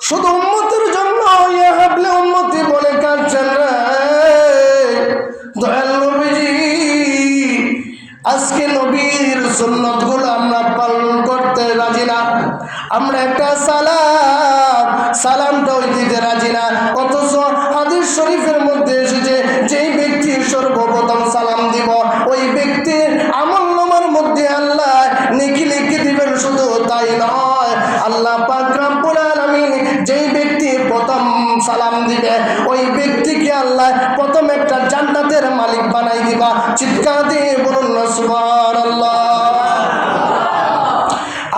শুধু উম্মতের জন্য ইয়া হাবলে উম্মতি বলে কাঁদছেন রে দয়াল নবীজি। আজকে নবীর সুন্নতগুলো আমরা পালন করতে রাজি না। আমরা একটা সালামটাও দিতে রাজি না। অথচ হাদিস শরীফের মধ্যে এসেছে যেই ব্যক্তি সর্বপ্রথম সালাম দিব ওই ব্যক্তির আমলনামার মধ্যে আল্লাহ নেকি লিখে দিবেন। শুধু তাই নয়, আল্লাহ পাক রব্বুল আলামিন যেই ব্যক্তি প্রথম সালাম দিবে ওই ব্যক্তিকে আল্লাহ প্রথম একটা জান্নাতের মালিক বানাই দিবা। চিৎকার দিয়ে বলুন না সুবহানাল্লাহ।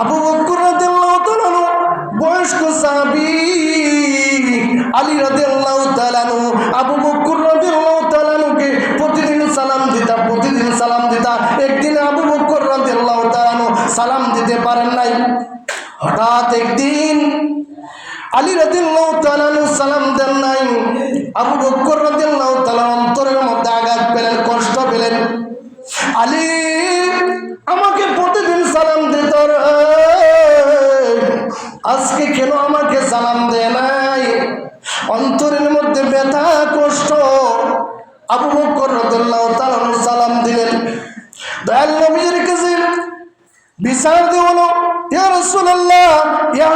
আবু বকর রাদিয়াল্লাহু তাআলা বয়স্ক সাহাবী, আলী রাদিয়াল্লাহু তাআলা আবু বকর রাদিয়াল্লাহু তাআলাকে প্রতিদিন সালাম দিতা। একদিন আবু বকর রাদিয়াল্লাহু তাআলা সালাম দিতে পারেন নাই। হঠাৎ একদিন আলী রাদিয়াল্লাহু তাআলা সালাম দেন নাই। আবু বকর রাদিয়াল্লাহু তাআলা অন্তরের মধ্যে আঘাত পেলেন, কষ্ট পেলেন। আলী আমাকে প্রতিদিন সালাম দিত, আজকে কেন আমাকে সালাম দেয় নাই? অন্তরের মধ্যে ব্যথা কষ্ট। আবু বকর রাদিয়াল্লাহু তাআলা সালাম দিলেন। দয়াল নবীর কাছে বিচার দেওয়া, ইয়া রাসূলুল্লাহ, ইয়া